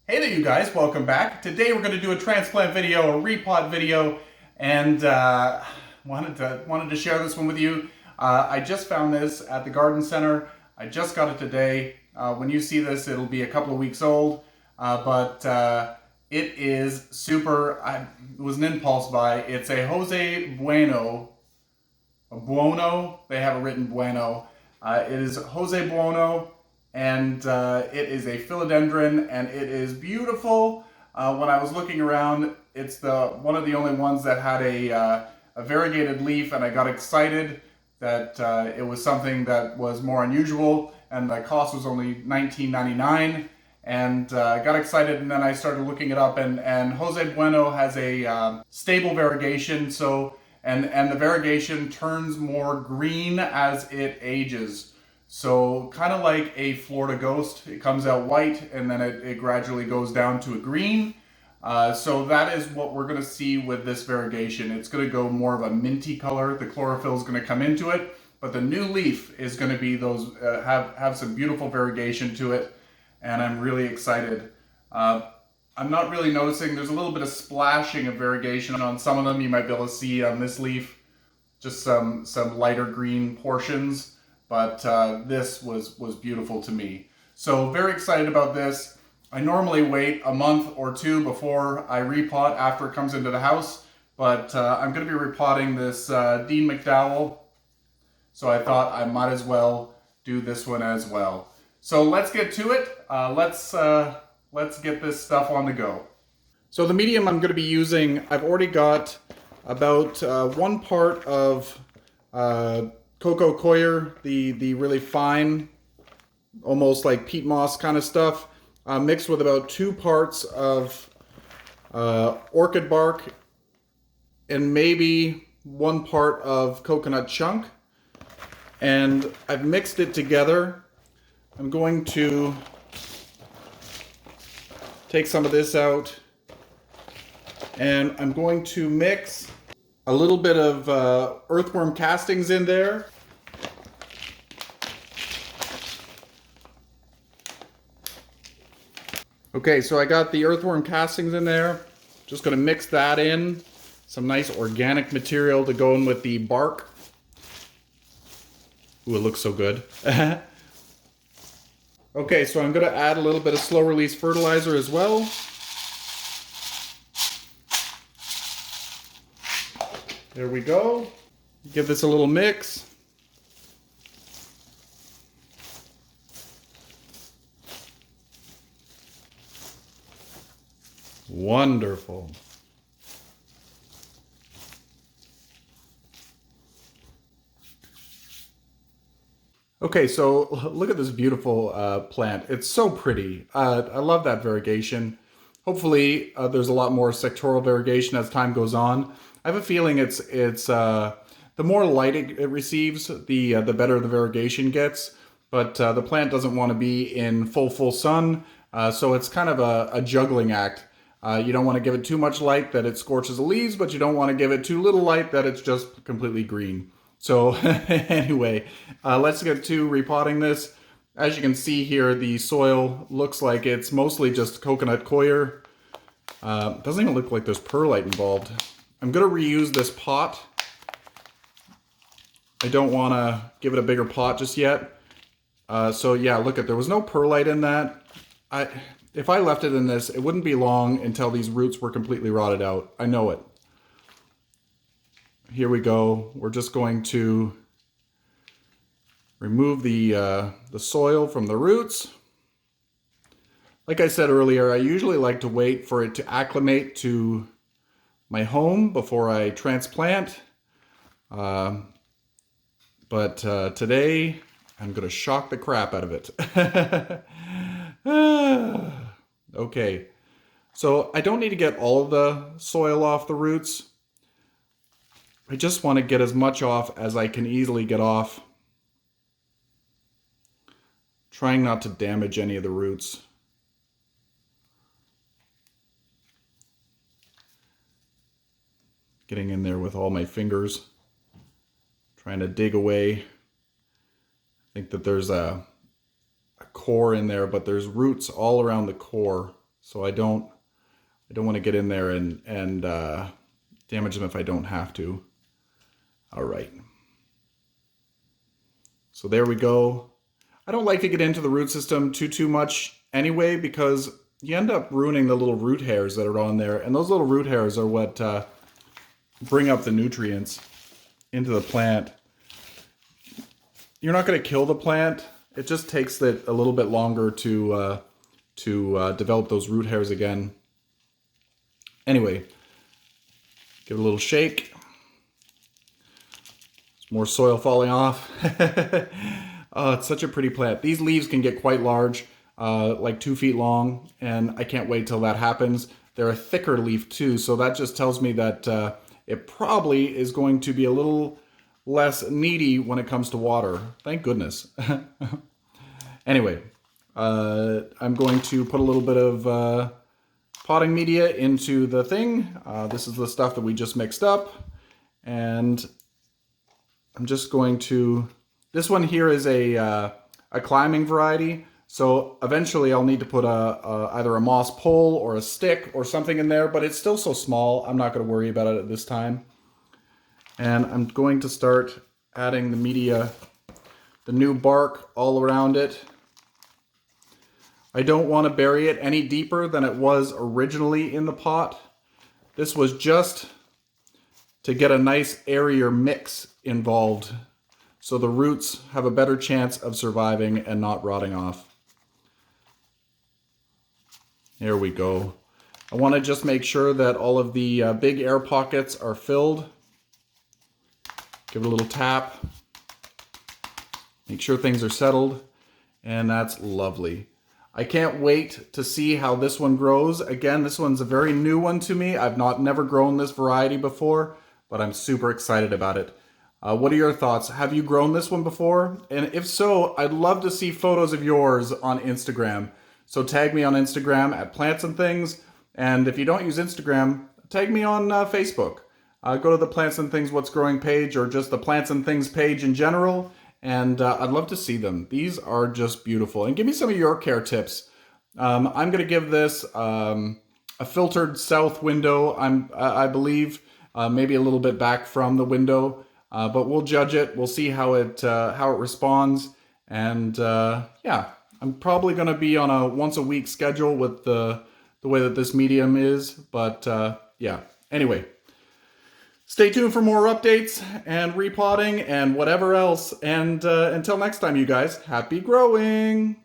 Hey there you guys, welcome back. Today we're going to do a transplant video, a repot video, and wanted to share this one with you. I just found this at the garden center. I just got it today. When you see this, it'll be a couple of weeks old, but it is super. It was an impulse buy. It's a Buono. They have it written Buono. It is Jose Buono, and it is a Philodendron, and it is beautiful. When I was looking around, it's one of the only ones that had a variegated leaf, and I got excited that it was something that was more unusual, and the cost was only $19.99. And I got excited, and then I started looking it up, and Jose Bueno has a stable variegation, so and the variegation turns more green as it ages. So kind of like a Florida Ghost, it comes out white and then it gradually goes down to a green. So that is what we're going to see with this variegation. It's going to go more of a minty color. The chlorophyll is going to come into it, but the new leaf is going to be those have some beautiful variegation to it, and I'm really excited. I'm not really noticing. There's a little bit of splashing of variegation on some of them. You might be able to see on this leaf, just some lighter green portions. But this was beautiful to me. So very excited about this. I normally wait a month or two before I repot after it comes into the house, but I'm going to be repotting this Dean McDowell, so I thought I might as well do this one as well. So let's get to it. Let's get this stuff on the go. So the medium I'm going to be using, I've already got about 1 part of cocoa coir, the really fine, almost like peat moss kind of stuff, mixed with about 2 parts of orchid bark and maybe 1 part of coconut chunk. And I've mixed it together. I'm going to take some of this out, and I'm going to mix a little bit of earthworm castings in there. Okay, so I got the earthworm castings in there. Just going to mix that in. Some nice organic material to go in with the bark. Ooh, it looks so good. Okay, so I'm going to add a little bit of slow release fertilizer as well. There we go. Give this a little mix. Wonderful. Okay, so look at this beautiful plant. It's so pretty. I love that variegation. Hopefully there's a lot more sectoral variegation as time goes on. I have a feeling it's the more light it receives, the better the variegation gets. But the plant doesn't want to be in full sun, so it's kind of a juggling act. You don't want to give it too much light that it scorches the leaves, but you don't want to give it too little light that it's just completely green. So anyway, let's get to repotting this. As you can see here, the soil looks like it's mostly just coconut coir. Doesn't even look like there's perlite involved. I'm going to reuse this pot. I don't want to give it a bigger pot just yet. So yeah, look at, there was no perlite in that. If I left it in this, it wouldn't be long until these roots were completely rotted out. I know it. Here we go. We're just going to remove the soil from the roots. Like I said earlier, I usually like to wait for it to acclimate to my home before I transplant. But today, I'm going to shock the crap out of it. Okay, so I don't need to get all of the soil off the roots. I just want to get as much off as I can easily get off. Trying not to damage any of the roots. Getting in there with all my fingers. Trying to dig away think that there's a core in there, but there's roots all around the core. So I don't want to get in there and damage them if I don't have to. All right. So there we go. I don't like to get into the root system too much anyway, because you end up ruining the little root hairs that are on there. And those little root hairs are what bring up the nutrients into the plant. You're not going to kill the plant. It just takes it a little bit longer to develop those root hairs again. Anyway, give it a little shake. There's more soil falling off. Oh, it's such a pretty plant. These leaves can get quite large, like 2 feet long, and I can't wait till that happens. They're a thicker leaf too, so that just tells me that it probably is going to be a little less needy when it comes to water. Thank goodness. Anyway, I'm going to put a little bit of potting media into the thing. This is the stuff that we just mixed up, and I'm just going to... This one here is a climbing variety, so eventually I'll need to put either a moss pole or a stick or something in there, but it's still so small, I'm not going to worry about it at this time. And I'm going to start adding the media, the new bark all around it. I don't want to bury it any deeper than it was originally in the pot. This was just to get a nice airier mix involved, so the roots have a better chance of surviving and not rotting off. There we go. I want to just make sure that all of the big air pockets are filled. Give it a little tap. Make sure things are settled. And that's lovely. I can't wait to see how this one grows. Again, this one's a very new one to me. I've never grown this variety before, but I'm super excited about it. What are your thoughts? Have you grown this one before? And if so, I'd love to see photos of yours on Instagram. So tag me on Instagram at Plants and Things. And if you don't use Instagram, tag me on Facebook. Go to the Plants and Things What's Growing page, or just the Plants and Things page in general. And I'd love to see them. These are just beautiful. And give me some of your care tips. I'm going to give this a filtered south window, I believe. Maybe a little bit back from the window. But we'll judge it. We'll see how it responds. And yeah, I'm probably going to be on a once a week schedule with the way that this medium is. But yeah, anyway, stay tuned for more updates and repotting and whatever else. And until next time, you guys, happy growing.